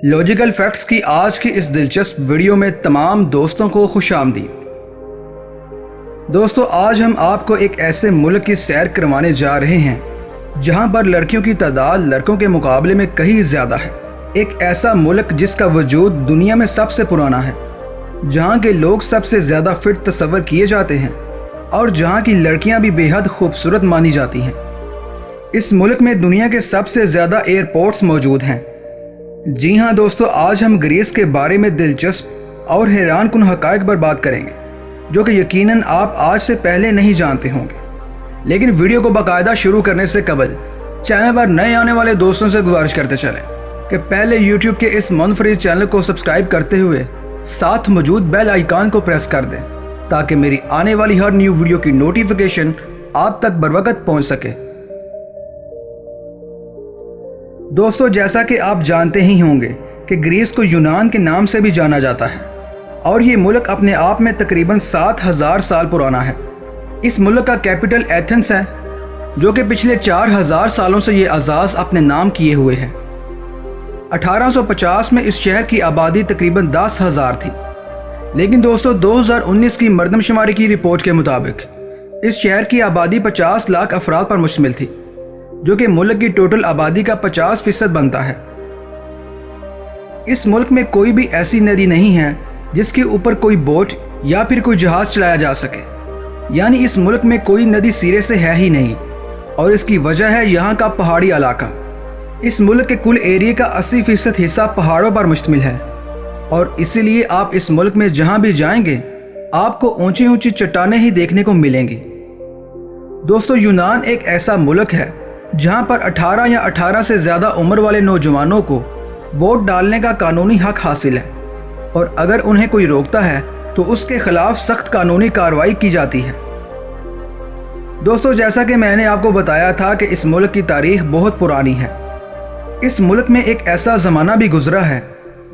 Logical facts की आज की इस दिलचस्प वीडियो में तमाम दोस्तों को खुशामदीद। दोस्तों, आज हम आपको एक ऐसे मुल्क की सैर करवाने जा रहे हैं जहां पर लड़कियों की तादाद लड़कों के मुकाबले में कहीं ज़्यादा है। एक ऐसा मुल्क जिसका वजूद दुनिया में सबसे पुराना है, जहां के लोग सबसे ज़्यादा फिट तस्वर किए जाते हैं और जहां की लड़कियां भी बेहद खूबसूरत मानी जाती हैं। इस मुल्क में दुनिया के सबसे ज़्यादा एयरपोर्ट्स मौजूद हैं। जी हाँ दोस्तों, आज हम ग्रीस के बारे में दिलचस्प और हैरान कुन हक़ाइक़ पर बात करेंगे जो कि यकीनन आप आज से पहले नहीं जानते होंगे। लेकिन वीडियो को बाकायदा शुरू करने से कबल चैनल पर नए आने वाले दोस्तों से गुजारिश करते चलें कि पहले यूट्यूब के इस मुनफरिद चैनल को सब्सक्राइब करते हुए साथ मौजूद बेल आइकन को प्रेस कर दें ताकि मेरी आने वाली हर न्यू वीडियो की नोटिफिकेशन आप तक बरवकत पहुँच सके। दोस्तों, जैसा कि आप जानते ही होंगे कि ग्रीस को यूनान के नाम से भी जाना जाता है और ये मुल्क अपने आप में तकरीबन 7000 साल पुराना है। इस मुल्क का कैपिटल एथेंस है जो कि पिछले 4000 सालों से ये आज़ाज़ अपने नाम किए हुए है। 1850 में इस शहर की आबादी तकरीबन 10,000 थी, लेकिन दोस्तों 2019 की मरदमशुमारी की रिपोर्ट के मुताबिक इस शहर की आबादी 50 लाख अफराद पर मुश्तमिल थी, जो कि मुल्क की टोटल आबादी का 50% बनता है। इस मुल्क में कोई भी ऐसी नदी नहीं है जिसके ऊपर कोई बोट या फिर कोई जहाज़ चलाया जा सके, यानी इस मुल्क में कोई नदी सिरे से है ही नहीं और इसकी वजह है यहाँ का पहाड़ी इलाका। इस मुल्क के कुल एरिया का 80% हिस्सा पहाड़ों पर मुश्तमिल है और इसीलिए आप इस मुल्क में जहाँ भी जाएंगे आपको ऊंची ऊंची चट्टानें ही देखने को मिलेंगी। दोस्तों, यूनान एक ऐसा मुल्क है जहां पर 18 या 18 से ज़्यादा उम्र वाले नौजवानों को वोट डालने का कानूनी हक हासिल है और अगर उन्हें कोई रोकता है तो उसके खिलाफ सख्त कानूनी कार्रवाई की जाती है। दोस्तों, जैसा कि मैंने आपको बताया था कि इस मुल्क की तारीख बहुत पुरानी है। इस मुल्क में एक ऐसा ज़माना भी गुजरा है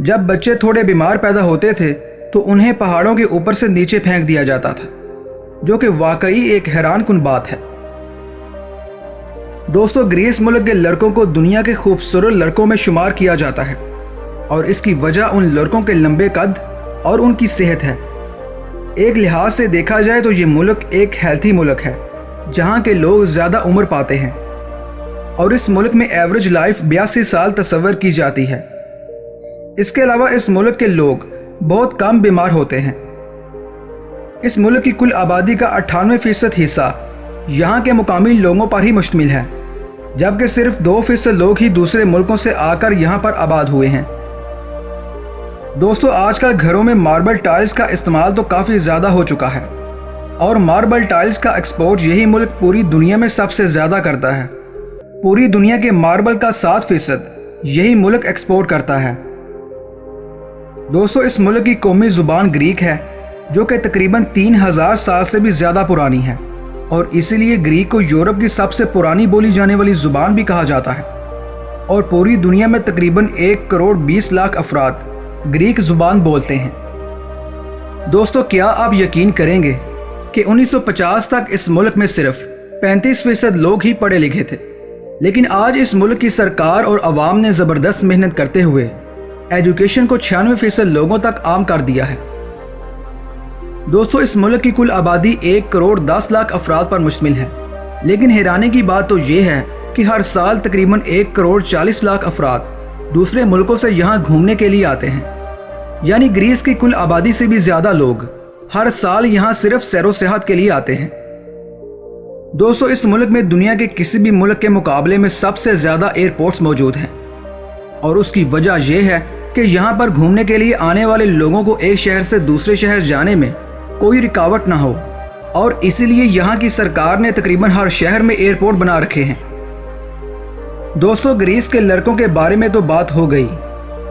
जब बच्चे थोड़े बीमार पैदा होते थे तो उन्हें पहाड़ों के ऊपर से नीचे फेंक दिया जाता था, जो कि वाकई एक हैरान कुन बात है। दोस्तों, ग्रीस मुल्क के लड़कों को दुनिया के खूबसूरत लड़कों में शुमार किया जाता है और इसकी वजह उन लड़कों के लंबे कद और उनकी सेहत है। एक लिहाज से देखा जाए तो ये मुल्क एक हेल्थी मुल्क है जहाँ के लोग ज़्यादा उम्र पाते हैं और इस मुल्क में एवरेज लाइफ 82 साल तस्वर की जाती है। इसके अलावा इस मुल्क के लोग बहुत कम बीमार होते हैं। इस मुल्क की कुल आबादी का 98% हिस्सा यहाँ के मुकामी लोगों पर ही मुश्तमिल है, जबकि सिर्फ 2% लोग ही दूसरे मुल्कों से आकर यहाँ पर आबाद हुए हैं। दोस्तों, आजकल घरों में मार्बल टाइल्स का इस्तेमाल तो काफ़ी ज़्यादा हो चुका है और मार्बल टाइल्स का एक्सपोर्ट यही मुल्क पूरी दुनिया में सबसे ज़्यादा करता है। पूरी दुनिया के मार्बल का 7% यही मुल्क एक्सपोर्ट करता है। दोस्तों, इस मुल्क की कौमी ज़ुबान ग्रीक है जो कि तकरीबन 3000 साल से भी ज़्यादा पुरानी है और इसीलिए ग्रीक को यूरोप की सबसे पुरानी बोली जाने वाली ज़ुबान भी कहा जाता है और पूरी दुनिया में तकरीबन 1 करोड़ 20 लाख अफराद ग्रीक ज़ुबान बोलते हैं। दोस्तों, क्या आप यकीन करेंगे कि 1950 तक इस मुल्क में सिर्फ 35% लोग ही पढ़े लिखे थे, लेकिन आज इस मुल्क की सरकार और अवाम ने ज़बरदस्त मेहनत करते हुए एजुकेशन को 96% लोगों तक आम कर दिया है। दोस्तों, इस मुल्क की कुल आबादी 1 करोड़ 10 लाख अफराद पर मुश्तमिल है, लेकिन हैरानी की बात तो ये है कि हर साल तकरीबन 1 करोड़ 40 लाख अफराद दूसरे मुल्कों से यहाँ घूमने के लिए आते हैं। यानी ग्रीस की कुल आबादी से भी ज़्यादा लोग हर साल यहाँ सिर्फ सैरो सेहत के लिए आते हैं। दोस्तों, इस मुल्क में दुनिया के किसी भी मुल्क के मुकाबले में सबसे ज़्यादा एयरपोर्ट्स मौजूद हैं और उसकी वजह यह है कि यहाँ पर घूमने के लिए आने वाले लोगों को एक शहर से दूसरे शहर जाने में कोई रुकावट ना हो और इसीलिए यहाँ की सरकार ने तकरीबन हर शहर में एयरपोर्ट बना रखे हैं। दोस्तों, ग्रीस के लड़कों के बारे में तो बात हो गई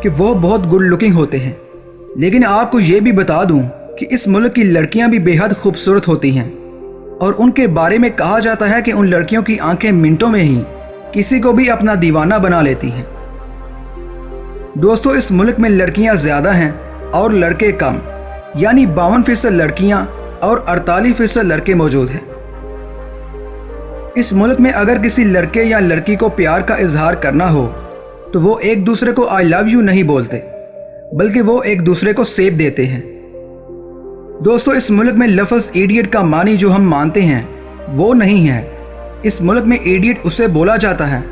कि वो बहुत गुड लुकिंग होते हैं, लेकिन आपको ये भी बता दूं कि इस मुल्क की लड़कियां भी बेहद खूबसूरत होती हैं और उनके बारे में कहा जाता है कि उन लड़कियों की आंखें मिनटों में ही किसी को भी अपना दीवाना बना लेती हैं। दोस्तों, इस मुल्क में लड़कियां ज़्यादा हैं और लड़के कम, यानी 52% लड़कियां और 48% लड़के मौजूद हैं। इस मुल्क में अगर किसी लड़के या लड़की को प्यार का इजहार करना हो तो वो एक दूसरे को आई लव यू नहीं बोलते, बल्कि वो एक दूसरे को सेब देते हैं। दोस्तों, इस मुल्क में लफ्ज़ इडियट का मानी जो हम मानते हैं वो नहीं है। इस मुल्क में इडियट उसे बोला जाता है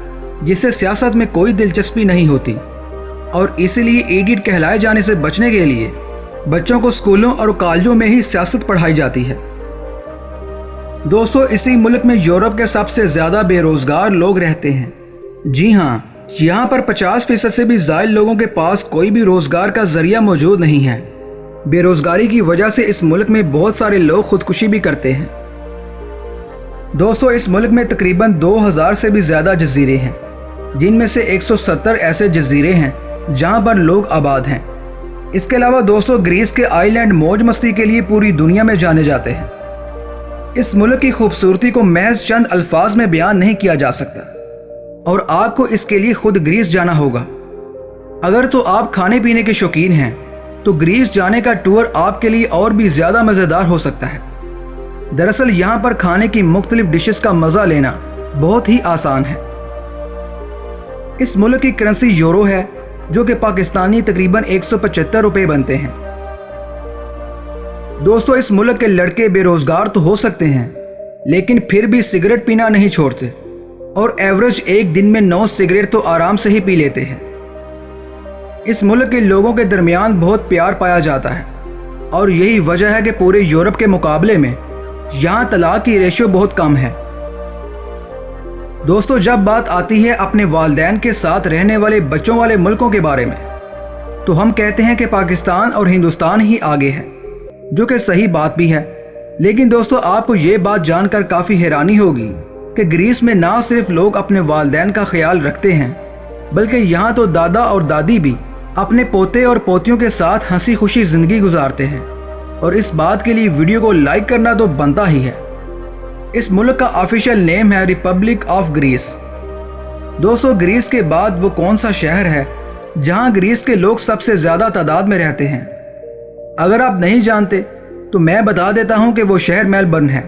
जिसे सियासत में कोई दिलचस्पी नहीं होती, और इसीलिए इडियट कहलाए जाने से बचने के लिए बच्चों को स्कूलों और कॉलेजों में ही सियासत पढ़ाई जाती है। दोस्तों, इसी मुल्क में यूरोप के सबसे ज़्यादा बेरोज़गार लोग रहते हैं। जी हाँ, यहाँ पर 50% से भी ज़्यादा लोगों के पास कोई भी रोज़गार का ज़रिया मौजूद नहीं है। बेरोज़गारी की वजह से इस मुल्क में बहुत सारे लोग खुदकुशी भी करते हैं। दोस्तों, इस मुल्क में तकरीबन 2000 से भी ज़्यादा जजीरे हैं, जिनमें से 170 ऐसे जजीरे हैं जहाँ पर लोग आबाद हैं। इसके अलावा दोस्तों, ग्रीस के आइलैंड मौज मस्ती के लिए पूरी दुनिया में जाने जाते हैं। इस मुल्क की खूबसूरती को महज चंद अल्फाज में बयान नहीं किया जा सकता, और आपको इसके लिए खुद ग्रीस जाना होगा। अगर तो आप खाने पीने के शौकीन हैं तो ग्रीस जाने का टूर आपके लिए और भी ज़्यादा मज़ेदार हो सकता है। दरअसल यहाँ पर खाने की मुख्तलिफ डिशेस का मज़ा लेना बहुत ही आसान है। इस मुल्क की करेंसी यूरो है, जो कि पाकिस्तानी तकरीबन 175 रुपये बनते हैं। दोस्तों, इस मुल्क के लड़के बेरोज़गार तो हो सकते हैं, लेकिन फिर भी सिगरेट पीना नहीं छोड़ते, और एवरेज एक दिन में 9 सिगरेट तो आराम से ही पी लेते हैं। इस मुल्क के लोगों के दरमियान बहुत प्यार पाया जाता है, और यही वजह है कि पूरे यूरोप के मुकाबले में यहाँ तलाक की रेशियो बहुत कम है। दोस्तों, जब बात आती है अपने वालिदैन के साथ रहने वाले बच्चों वाले मुल्कों के बारे में, तो हम कहते हैं कि पाकिस्तान और हिंदुस्तान ही आगे है, जो कि सही बात भी है। लेकिन दोस्तों, आपको ये बात जानकर काफ़ी हैरानी होगी कि ग्रीस में ना सिर्फ लोग अपने वालिदैन का ख्याल रखते हैं, बल्कि यहाँ तो दादा और दादी भी अपने पोते और पोतियों के साथ हंसी खुशी ज़िंदगी गुजारते हैं, और इस बात के लिए वीडियो को लाइक करना तो बनता ही है। इस मुल्क का ऑफिशियल नेम है रिपब्लिक ऑफ ग्रीस। दोस्तों, ग्रीस के बाद वो कौन सा शहर है जहां ग्रीस के लोग सबसे ज़्यादा तादाद में रहते हैं? अगर आप नहीं जानते तो मैं बता देता हूं कि वो शहर मेलबर्न है।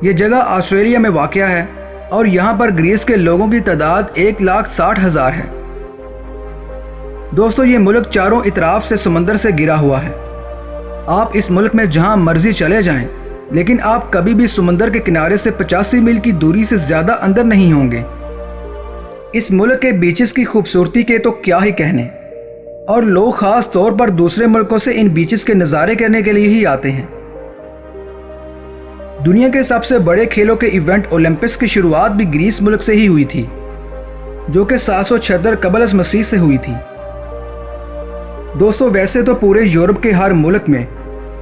ये जगह ऑस्ट्रेलिया में वाक़या है, और यहाँ पर ग्रीस के लोगों की तादाद 1,60,000 है। दोस्तों, ये मुल्क चारों इतराफ से समंदर से घिरा हुआ है। आप इस मुल्क में जहाँ मर्जी चले जाएं, लेकिन आप कभी भी समंदर के किनारे से 85 मील की दूरी से ज़्यादा अंदर नहीं होंगे। इस मुल्क के बीचेस की खूबसूरती के तो क्या ही कहने, और लोग ख़ास तौर पर दूसरे मुल्कों से इन बीचेस के नज़ारे करने के लिए ही आते हैं। दुनिया के सबसे बड़े खेलों के इवेंट ओलंपिक्स की शुरुआत भी ग्रीस मुल्क से ही हुई थी, जो कि 776 कबल अज़ मसीह से हुई थी। दोस्तों, वैसे तो पूरे यूरोप के हर मुल्क में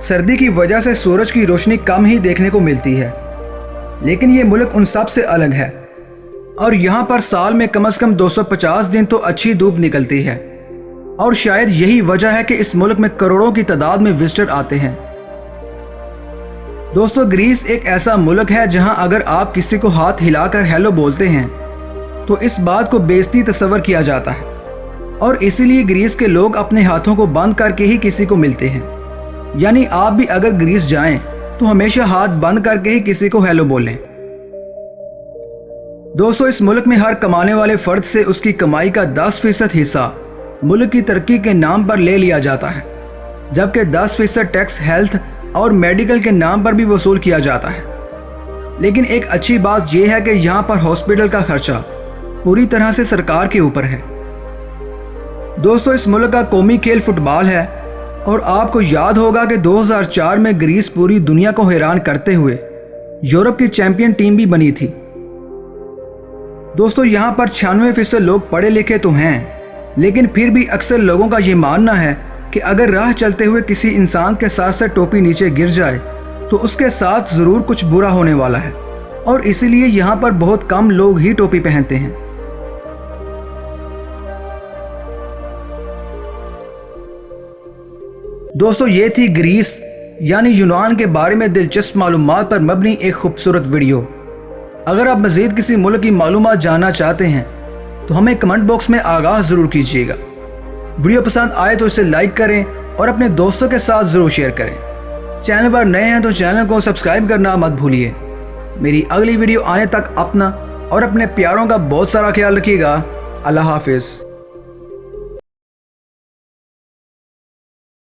सर्दी की वजह से सूरज की रोशनी कम ही देखने को मिलती है, लेकिन ये मुल्क उन सब से अलग है, और यहाँ पर साल में कम से कम 250 दिन तो अच्छी धूप निकलती है, और शायद यही वजह है कि इस मुल्क में करोड़ों की तादाद में विजिटर आते हैं। दोस्तों, ग्रीस एक ऐसा मुल्क है जहाँ अगर आप किसी को हाथ हिलाकर हेलो बोलते हैं तो इस बात को बेइज्जती तस्वर किया जाता है, और इसीलिए ग्रीस के लोग अपने हाथों को बंद करके ही किसी को मिलते हैं। यानी आप भी अगर ग्रीस जाएं तो हमेशा हाथ बंद करके ही किसी को हेलो बोलें। दोस्तों, इस मुल्क में हर कमाने वाले फर्द से उसकी कमाई का 10% हिस्सा मुल्क की तरक्की के नाम पर ले लिया जाता है, जबकि 10% टैक्स हेल्थ और मेडिकल के नाम पर भी वसूल किया जाता है। लेकिन एक अच्छी बात यह है कि यहाँ पर हॉस्पिटल का खर्चा पूरी तरह से सरकार के ऊपर है। दोस्तों, इस मुल्क का कौमी खेल फुटबॉल है, और आपको याद होगा कि 2004 में ग्रीस पूरी दुनिया को हैरान करते हुए यूरोप की चैंपियन टीम भी बनी थी। दोस्तों, यहाँ पर 96% लोग पढ़े लिखे तो हैं, लेकिन फिर भी अक्सर लोगों का ये मानना है कि अगर राह चलते हुए किसी इंसान के सर से टोपी नीचे गिर जाए तो उसके साथ ज़रूर कुछ बुरा होने वाला है, और इसीलिए यहाँ पर बहुत कम लोग ही टोपी पहनते हैं। दोस्तों, ये थी ग्रीस यानी यूनान के बारे में दिलचस्प मालूमात पर मबनी एक खूबसूरत वीडियो। अगर आप मज़ीद किसी मुल्क की मालूमात जानना चाहते हैं तो हमें कमेंट बॉक्स में आगाह ज़रूर कीजिएगा। वीडियो पसंद आए तो इसे लाइक करें और अपने दोस्तों के साथ ज़रूर शेयर करें। चैनल पर नए हैं तो चैनल को सब्सक्राइब करना मत भूलिए। मेरी अगली वीडियो आने तक अपना और अपने प्यारों का बहुत सारा ख्याल रखिएगा। अल्लाह हाफिज़।